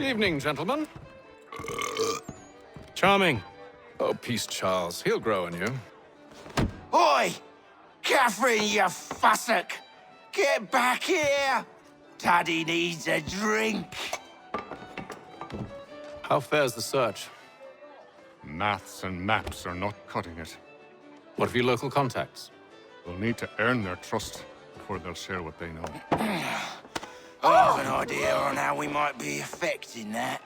Evening, gentlemen. Charming. Oh, peace, Charles. He'll grow on you. Oi! Catherine, you fussock! Get back here! Daddy needs a drink. How fares the search? Maths and maps are not cutting it. What of your local contacts? We'll need to earn their trust before they'll share what they know. I have an idea on how we might be affecting that.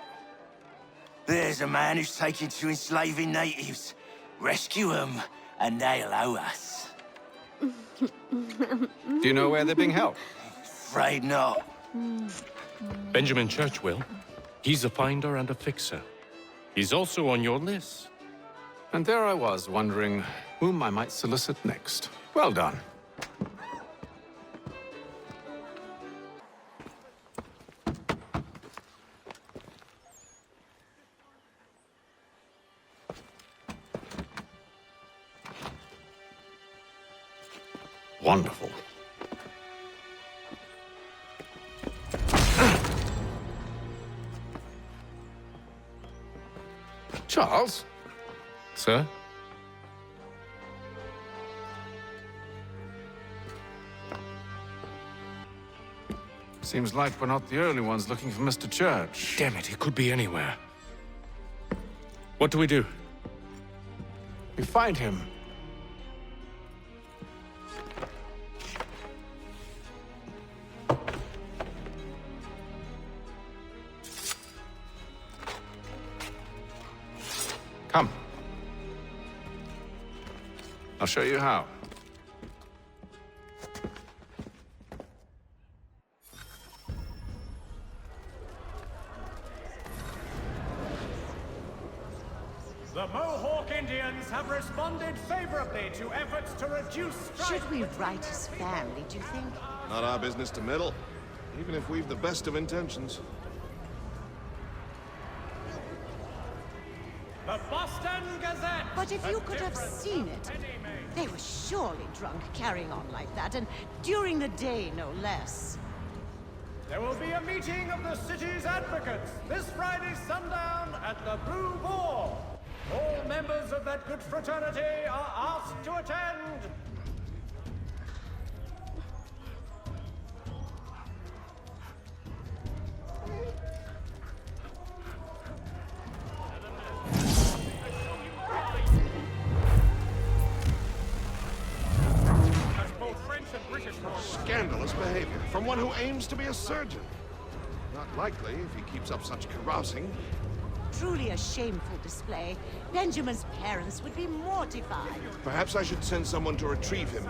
There's a man who's taken to enslaving natives. Rescue them, and they'll owe us. Do you know where they're being held? Afraid not. Benjamin Church will. He's a finder and a fixer. He's also on your list. And there I was, wondering whom I might solicit next. Well done. Wonderful. Charles? Sir? Seems like we're not the only ones looking for Mr. Church. Damn it, he could be anywhere. What do we do? We find him. Come. I'll show you how. The Mohawk Indians have responded favorably to efforts to reduce strife. Should we write his family, do you think? Not our business to meddle, even if we've the best of intentions. The Boston Gazette! But if you could have seen it, they were surely drunk carrying on like that, and during the day, no less. There will be a meeting of the city's advocates this Friday sundown at the Blue Boar. All members of that good fraternity are asked to attend. Scandalous behavior from one who aims to be a surgeon. Not likely if he keeps up such carousing. Truly a shameful display. Benjamin's parents would be mortified. Perhaps I should send someone to retrieve him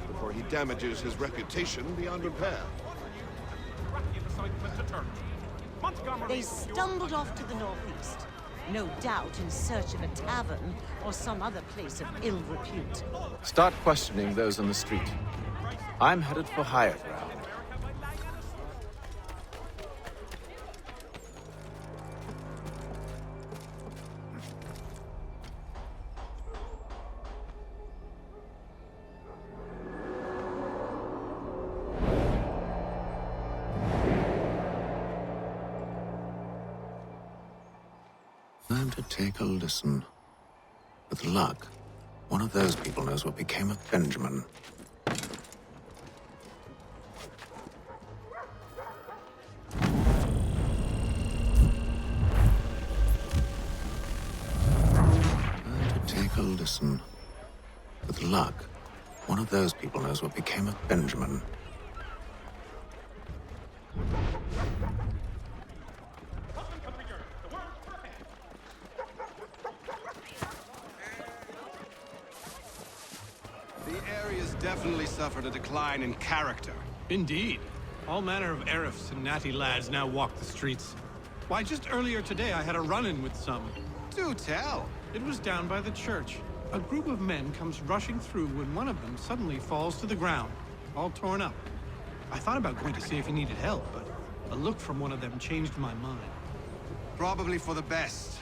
before he damages his reputation beyond repair. They stumbled off to the northeast, no doubt in search of a tavern or some other place of ill repute. Start questioning those on the street. I'm headed for higher ground. Time to take a listen. With luck, one of those people knows what became of Benjamin. Listen. With luck, one of those people knows what became of Benjamin. The area's definitely suffered a decline in character. Indeed. All manner of Arifs and natty lads now walk the streets. Why, just earlier today I had a run-in with some. Do tell. It was down by the church. A group of men comes rushing through when one of them suddenly falls to the ground, all torn up. I thought about going to see if he needed help, but a look from one of them changed my mind. Probably for the best.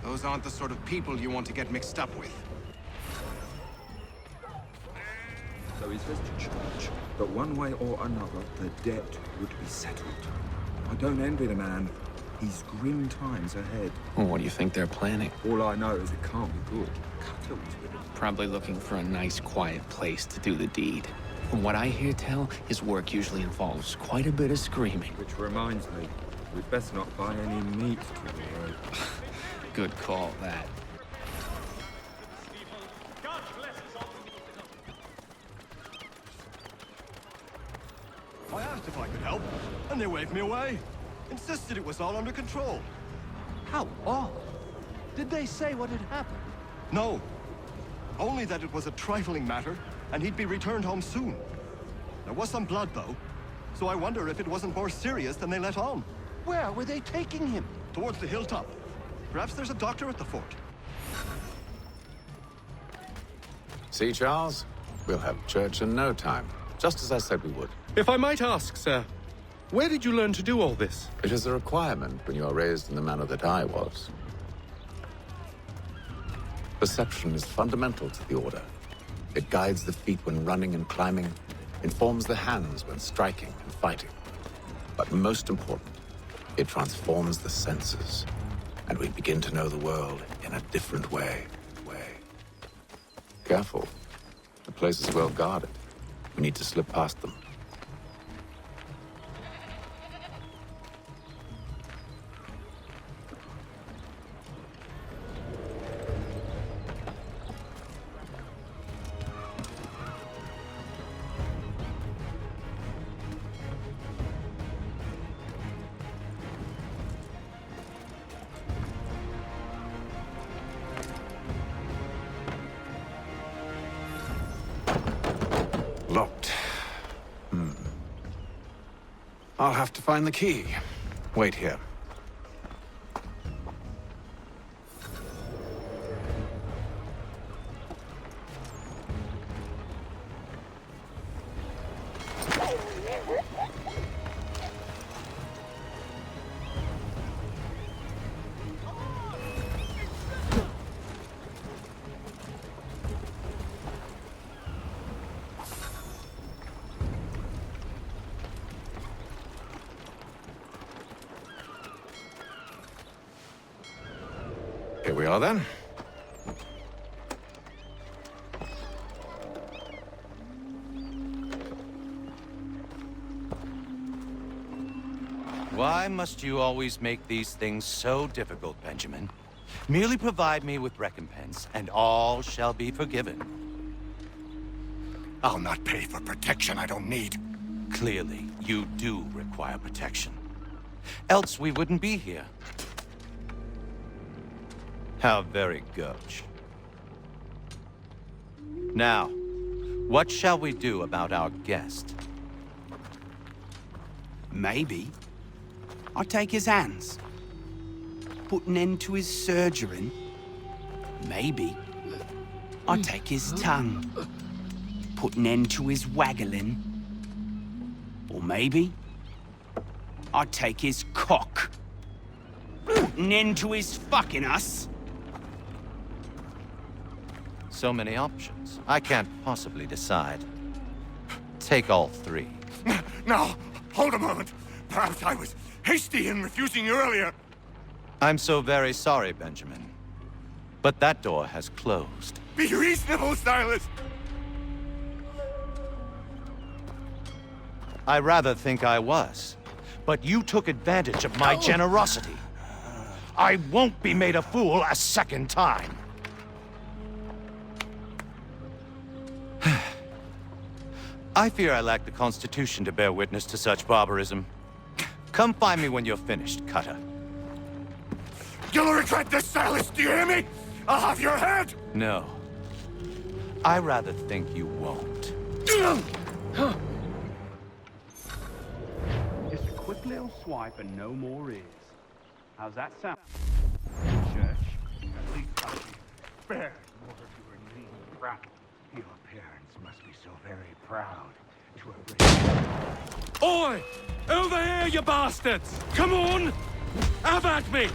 Those aren't the sort of people you want to get mixed up with. So he's visited church, but one way or another, the debt would be settled. I don't envy the man. He's grim times ahead. Well, what do you think they're planning? All I know is it can't be good. Cutter was with him. Probably looking for a nice, quiet place to do the deed. From what I hear tell, his work usually involves quite a bit of screaming. Which reminds me, we'd best not buy any meat tomorrow. Good call, that. I asked if I could help, and they waved me away. Insisted it was all under control. How odd. Did they say what had happened? No. Only that it was a trifling matter, and he'd be returned home soon. There was some blood, though, so I wonder if it wasn't more serious than they let on. Where were they taking him? Towards the hilltop. Perhaps there's a doctor at the fort. See, Charles? We'll have church in no time, just as I said we would. If I might ask, sir, where did you learn to do all this? It is a requirement when you are raised in the manner that I was. Perception is fundamental to the Order. It guides the feet when running and climbing, informs the hands when striking and fighting. But most important, it transforms the senses, and we begin to know the world in a different way. Careful. The place is well guarded. We need to slip past them. Locked. I'll have to find the key. Wait here. Here we are, then. Why must you always make these things so difficult, Benjamin? Merely provide me with recompense, and all shall be forgiven. I'll not pay for protection I don't need. Clearly, you do require protection. Else we wouldn't be here. How very gauche. Now, what shall we do about our guest? Maybe I'll take his hands. Put an end to his surgering. Maybe I'll take his tongue. Put an end to his waggling. Or maybe I'll take his cock. Put an end to his fucking us. So many options. I can't possibly decide. Take all three. Now, hold a moment. Perhaps I was hasty in refusing you earlier. I'm so very sorry, Benjamin. But that door has closed. Be reasonable, Silas. I rather think I was. But you took advantage of my generosity. I won't be made a fool a second time. I fear I lack the constitution to bear witness to such barbarism. Come find me when you're finished, Cutter. You'll regret this, Silas, do you hear me? I'll have your head! No. I rather think you won't. Just a quick little swipe and no more is. How's that sound? Church, at least touch you. Bear, more of your name proud. Your parents must be so very proud to have... Oi! Over here, you bastards! Come on! Have at me!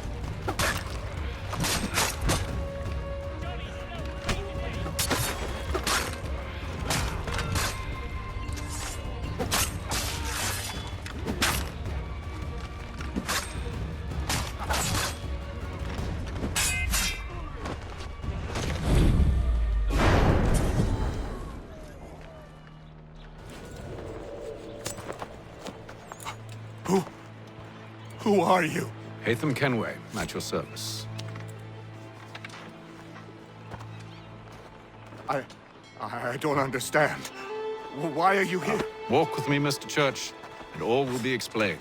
Who are you? Hatham Kenway, at your service. I don't understand. Why are you here? Walk with me, Mr. Church, and all will be explained.